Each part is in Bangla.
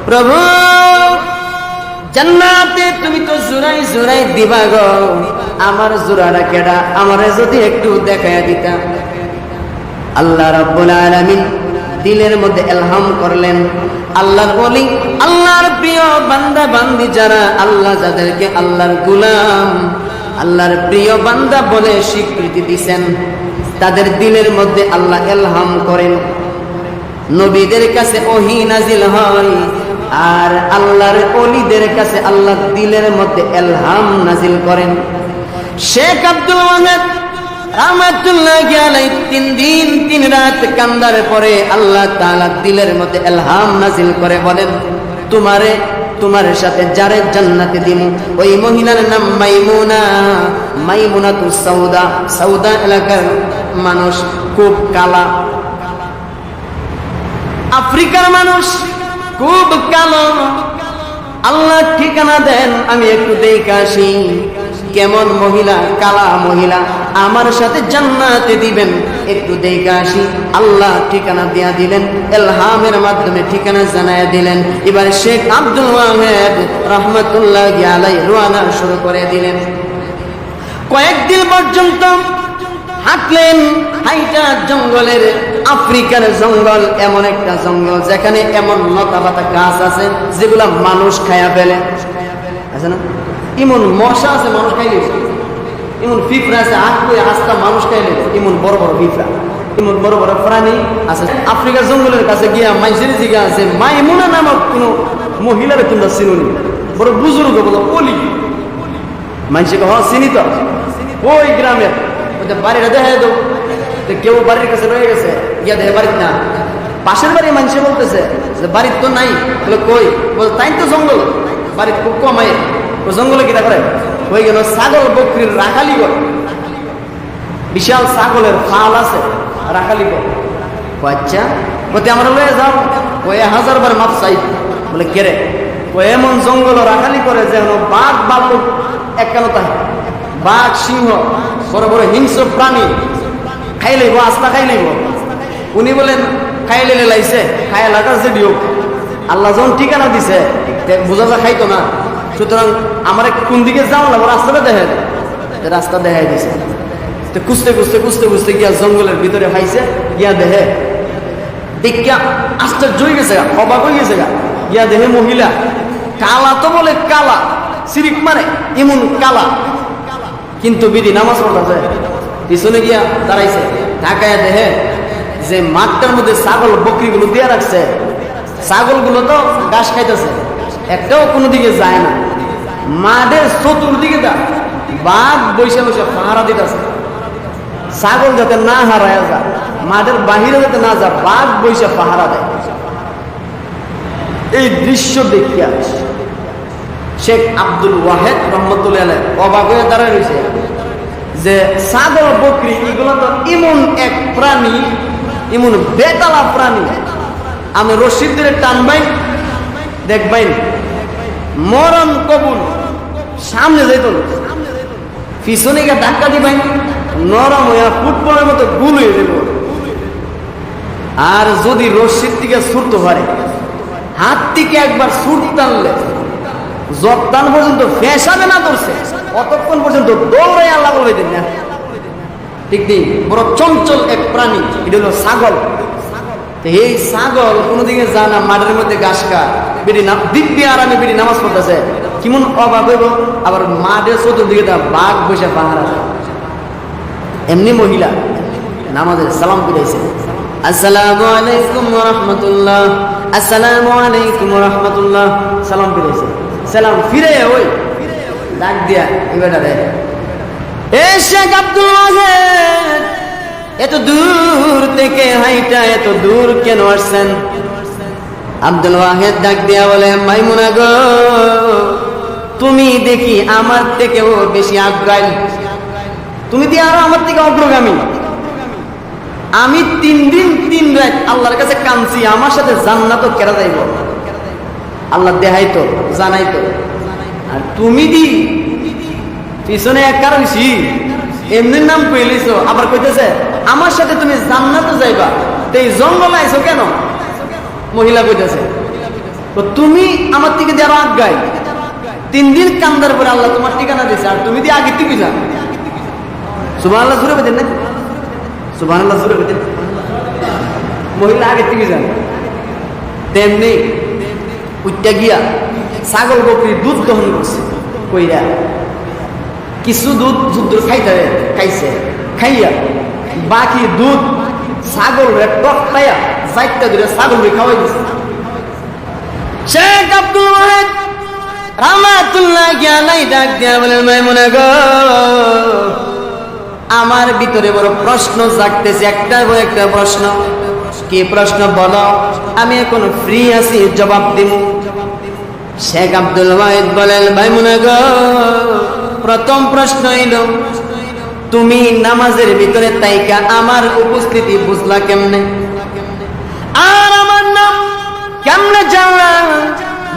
প্রভু জান্নাতে তুমি তো জোড়াই জোড়াই দিবা গো, আমার জোড়াটা কেডা, আমারে যদি একটু দেখায়া দিতা। আল্লাহ রাব্বুল আলামিন দিলের মধ্যে ইলহাম করলেন। আল্লাহর ওলি, আল্লাহর প্রিয় বান্দা বান্দি যারা, আল্লাহ যাদেরকে আল্লাহর গোলাম, আল্লাহর প্রিয় বান্দা বলে স্বীকৃতি দিবেন, তাদের দিলের মধ্যে আল্লাহ ইলহাম করেন। নবীদের কাছে ওহী নাজিল হয়, আর আল্লাহর ওলিদের কাছে আল্লাহ দিলের মধ্যে ইলহাম নাজিল করেন। শেখ আব্দুল ওয়াহাব রাহমাতুল্লাহি আলাইহি 3 দিন 3 রাত কান্দার পরে আল্লাহ তাআলা দিলের মধ্যে ইলহাম নাজিল করে বলেন, তোমার সাথে যারে জান্নাতে দিমু ওই মহিলার নাম মাইমুনা, মাইমুনাতুস সাউদা। সাউদা এলাকার মানুষ, খুব কালা, আফ্রিকার মানুষ, খুব কালো। আল্লাহ ঠিকানা দেন, আমি একটু দেখে আসি কেমন মহিলা, কালা মহিলা, আমার সাথে জান্নাতে দিবেন, একটু দেখে আসি। আল্লাহ ঠিকানা দিয়া দিলেন, ইলহামের মাধ্যমে ঠিকানা জানায়া দিলেন। এবার শেখ আব্দুল ওয়াহাব রাহমাতুল্লাহি আলাইহি রওনা শুরু করে দিলেন। কয়েকদিন পর্যন্ত হাঁটলেন, হাইটা জঙ্গলের, আফ্রিকার জঙ্গল এমন একটা জঙ্গল যেখানে এমন লতা পাতা গাছ আছে যেগুলা মানুষ খায়া ফেলে, আছে না? এমন মশা আছে মানুষ খাইলে, এমন পিঁপড়া আছে আস্তা মানুষ খাইলে, এমন বড় বড় পিঁপড়া, এমন বড় বড় প্রাণী আছে। আফ্রিকার জঙ্গলের কাছে গিয়া মানুষের জিগা আছে মাইমুনা নামক কোন মহিলার তোমরা চিনুনি, বড় বুজুর্গ বলো বলি, মানুষকে চিনি তো ওই গ্রামের বাড়িটা দেখা দেবো, কেউ বাড়ির কাছে রয়ে গেছে, গিয়া দেখে বাড়ির না, পাশের বাড়ি মানুষে বলতেছে যে বাড়ির তো নাই, বলে কই, বলে তাই তো জঙ্গল, বাড়ির খুব কমায়, ও জঙ্গলে কিনা করে হয়ে গেল ছাগল বকরির রাখালি করে, বিশাল ছাগলের ফাল আছে, রাখালি করে। আচ্ছা বলতে আমরা লয়ে যাও, ও 1000 বার মাপ চাই, বলে কেরে, ও এমন জঙ্গল রাখালি করে যেন বাঘ বালক একখানো তাই, বাঘ সিংহ বড় বড় হিংস্র প্রাণী খাই লইব, আস্তা খাই লইব। উনি বলেন খাই লেলে লাইছে, খাই লাগার যে দিও, আল্লাহ যখন ঠিকানা দিছে বোঝা যা খাইতো না, সুতরাং আমার কোন দিকে যাও না, রাস্তাটা দেখে, রাস্তা দেখাই দিছে। তো খুঁজতে খুঁজতে খুঁজতে খুঁজতে গিয়া জঙ্গলের ভিতরে খাইছে, গিয়া দেহে দেখিয়া আশ্চর্য হয়ে গেছে, অবাক হয়ে গেছে, গিয়া দেহে মহিলা, কালা তো বলে কালা, সিরিক মানে এমন কালা, কিন্তু বিধি নামাজ পড়তেছে। পিছনে গিয়া দাঁড়াইছে, ঢাকায় দেহে যে মাঠটার মধ্যে ছাগল বকরিগুলো দিয়ে রাখছে, ছাগলগুলো তো ঘাস খাইতেছে, একটাও কোনো দিকে যায় না। মাঠের চতুর্দিকে বাঘ বৈশা বৈশা পাহারা দিতেছে, ছাগল যাতে না হারায় যায়, মাঠের বাহিরে যাতে না যায়, বাঘ বৈশা পাহারা দেয়। এই দৃশ্য দেখিয়া শেখ আব্দুল ওয়াহাব রহমতুল্লাহ আলাইহি অবাক হয়ে দাঁড়ায় রয়েছে যে ছাগল বকরি এগুলো তো এমন এক প্রাণী, এমন বেতালা প্রাণী, আমি রশিদ ধরে টানবাই দেখবাই মরণ কবুল, সামনে যাইত পিছনে গিয়ে ধাক্কা দিবাই নরম হইয়া ফুটবলের মতো গুল হয়ে যাব। আর যদি রশিদ থেকে ছুটতে পারে, হাত থেকে একবার ছুট টানলে যতক্ষণ পর্যন্ত ফেসাবে না ধরছে অতক্ষণ পর্যন্ত দৌড়াই আল্লাহ বলে দিন না, ঠিক নেই। বড় চঞ্চল এক প্রাণী, এটা হলো ছাগল। এই ছাগল কোনোদিকে যায় না, মাঠের মধ্যে ঘাস খায়, বেটি দিব্যি আরামে বেটি নামাজ পড়তেছে, কেমন অবাক হইব। আবার মাঠের চতুর্দিকে বাঘ বসে পাহারা। এমনি মহিলা নামাজের সালাম ফিরাইছে, আসসালামু আলাইকুম ওয়া রাহমাতুল্লাহ, আসসালামু আলাইকুম ওয়া রাহমাতুল্লাহ, সালাম ফিরাইছে। সালাম ফিরে ওই ডাক দিয়া এবার শেখ আব্দুল ওয়াহাব এত দূর থেকে হাইটা এত দূর কেন আসছেন? আব্দুল ওয়াহাব ডাক দিয়া বলে, মাইমুনা গো, তুমি দেখি আমার থেকেও বেশি আগ্রহী, তুমি দিয়ে আরো আমার থেকে অগ্রগামী। আমি 3 দিন 3 রাত আল্লাহর কাছে কাঁদছি, আমার সাথে জান্নাত কেরা যাইব, আল্লাহ দেখাইতো জানাইতো। আর তুমি দি পিছনে এক কারণছি এমনি নাম কইলিছ, আবার কইতেছে আমার সাথে তুমি জান্নাতে যাইবা, তো এই জঙ্গলে আইছো কেন? মহিলা কইতেছে তো তুমি আমার থেকে দিয়ে আরো আজ্ঞায় 3 দিন কান্দার পরে আল্লাহ তোমার ঠিকানা দিয়েছে, আর তুমি দিয়ে আগে থেকে যান। সুবহানাল্লাহ জোরে বলেন না, সুবহানাল্লাহ জোরে বলেন। মহিলা আগে থেকে যান। তেমনি উঠটা গিয়া ছাগল বকরির দুধ দহন করছে, কইরা কিছু দুধ যুদ্ধ খাইছে, খাইয়া বাকি দুধ ছাগল টকটাইয়া 4টা ধরে ছাগল খাওয়াই দিচ্ছে। শেখ আব্দুল ওয়াহেদ রাহমাতুল্লাহ আলাইহি ডাক দিয়া বলেন, মাইমুনা গো, আমার ভিতরে বড় প্রশ্ন জাগতেছে, একটার পর একটা প্রশ্ন। কি প্রশ্ন বলো, আমি এখন ফ্রি আছি, জবাব দিব। শেখ আব্দুল ওয়াহেদ বলেন, মাইমুনা গো, প্রথম প্রশ্ন হইল, তুমি নামাজের ভিতরে তাইকা আমার উপস্থিতি বুঝলা কেমনে, আর আমার নাম কেমনে জানলা?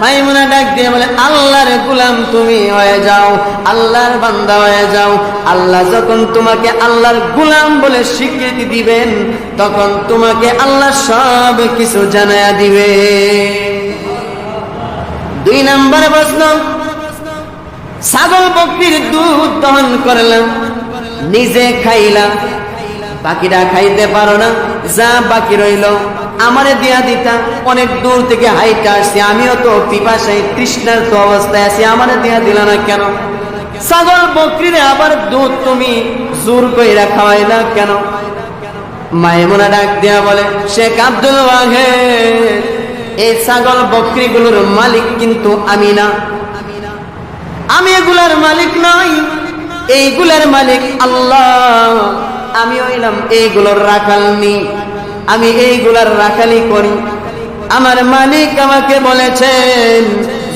মাইমুনা ডাক দিয়ে বলে, আল্লাহর গোলাম তুমি হয়ে যাও, আল্লাহর বান্দা হয়ে যাও। আল্লাহ যখন তোমাকে আল্লাহর গোলাম বলে স্বীকৃতি দিবেন, তখন তোমাকে আল্লাহ সব কিছু জানায়া দিবে। 2 নম্বর প্রশ্ন, ছাগল বকরির দুধ দহন করলাম, নিজে খাইলাম, বাকিরা খাইতে পারো না, যা বাকি রইল আমারে দিয়া দিতা। অনেক দূর থেকে হাইটা আসছি, আমিও তো পিপাসায় তৃষ্ণার্ত অবস্থায় আছি, আমারে দিয়া দিল না কেন? ছাগল বকরিরে আবার দুধ তুমি জোর কইরা খাওয়াইলা কেন? মাইমুনা ডাক দিয়া বলে, শেখ আব্দুল ওয়াহেদ, এই ছাগল বকরিগুলোর মালিক কিন্তু আমি না, আমি এগুলার মালিক নই, এইগুলার মালিক আল্লাহ। আমি হইলাম এইগুলোর রাখালনি, আমি এইগুলার রাখালি করি। আমার মালিক আমাকে বলেছেন,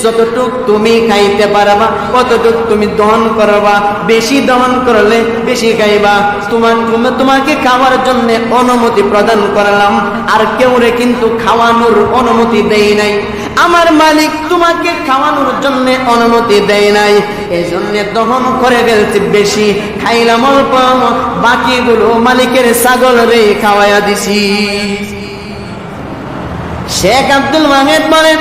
যতটুক তুমি খাইতে পারবা কতটুক তুমি দহন করবা, বেশি দহন করলে বেশি খাইবা। তোমাকে খাওয়ার জন্য অনুমতি প্রদান করলাম, আর কেউরে কিন্তু খাওয়ানোর অনুমতি দেই নাই। আমার মালিক তোমাকে খাওয়ানোর জন্য অনুমতি দেয় নাই, এই জন্য দহন করে ফেলছি বেশি, খাইলাম অল্প, বাকিগুলো মালিকের ছাগল রে খাওয়াইয়া দিছি। শেখ আব্দুল ওয়াহেদ বলেন,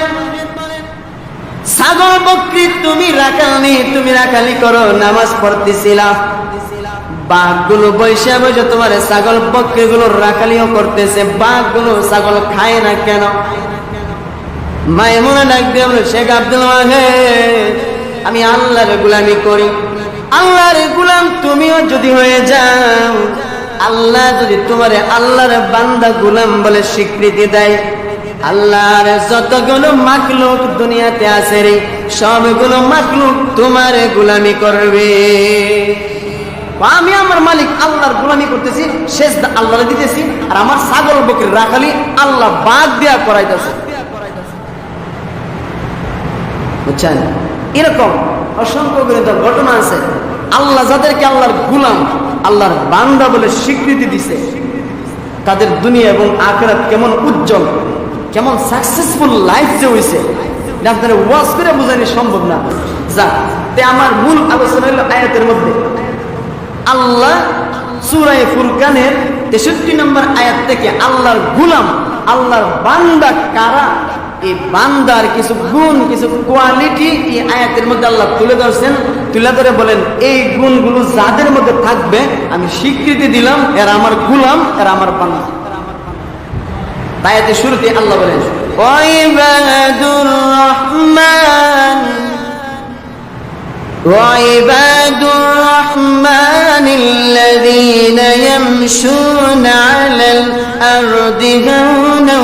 ছাগল বকরি তুমি রাখালনি, তুমি রাখালি করো, নামাজ পড়তেছিলা, বাঘগুলো বৈশা বৈশা তোমার ছাগল বকরিগুলো রাখালিও করতেছে, বাঘগুলো ছাগল খায় না কেন? মাইমুনা ডাক দিয়ে বলে, শেখ আব্দুল ওয়াহেদ, আমি আল্লাহর গোলামি করি, আল্লাহর গোলাম তুমিও যদি হয়ে যাও, আল্লাহ যদি তোমারে আল্লাহর বান্দা গোলাম বলে স্বীকৃতি দেয়, আল্লাহর যতগুলো মাখলুক দুনিয়াতে আছে রে, সবগুলো মাখলুক তোমার গোলামি করবে। আমি আমার মালিক আল্লাহর গোলামি করতেছি, সেজদা আল্লাহরে দিতেছি, আর আমার ছাগল বকরি রাখালি আল্লাহ বাদ দেয়া করাইতেছে। বুঝছেন, এরকম অসংখ্য ঘটনা আছে। আল্লাহ যাদেরকে আল্লাহর গোলাম, আল্লাহর বান্দা বলে স্বীকৃতি দিছে, তাদের দুনিয়া এবং আখিরাত কেমন উজ্জ্বল, কেমন সাকসেসফুল লাইফ যে হইছে, আপনারা ওয়াজ করে বোঝানো সম্ভব না। যা তে আমার মূল আলোচনা হলো আয়াতের মধ্যে। আল্লাহ সূরা ফুরকানের 63 নম্বর আয়াত থেকে আল্লাহর গোলাম, আল্লাহর বান্দা কারা, এই বান্দার কিছু গুণ, কিছু কোয়ালিটি এই আয়াতের মধ্যে আল্লাহ তুলে ধরছেন। তুলে ধরে বলেন, এই গুণগুলো যাদের মধ্যে থাকবে আমি স্বীকৃতি দিলাম এরা আমার গোলাম, এরা আমার বান্দা। আয়াতের শুরুতে আল্লাহ বলেন, ওয়াইবাদুর রহমান ওয়াইবাদুর রহমানিল্লাযীনা ইয়ামশুনা আলাল আরদি হাওনা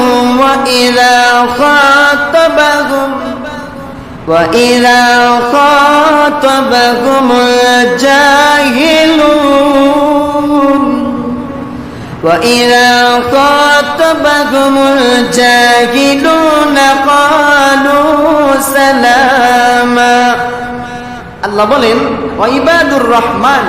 وإذا خاطبهم الجاهلون قالوا سلاما। আল্লাহ বলেন, ওয়াইবাদুর রহমান,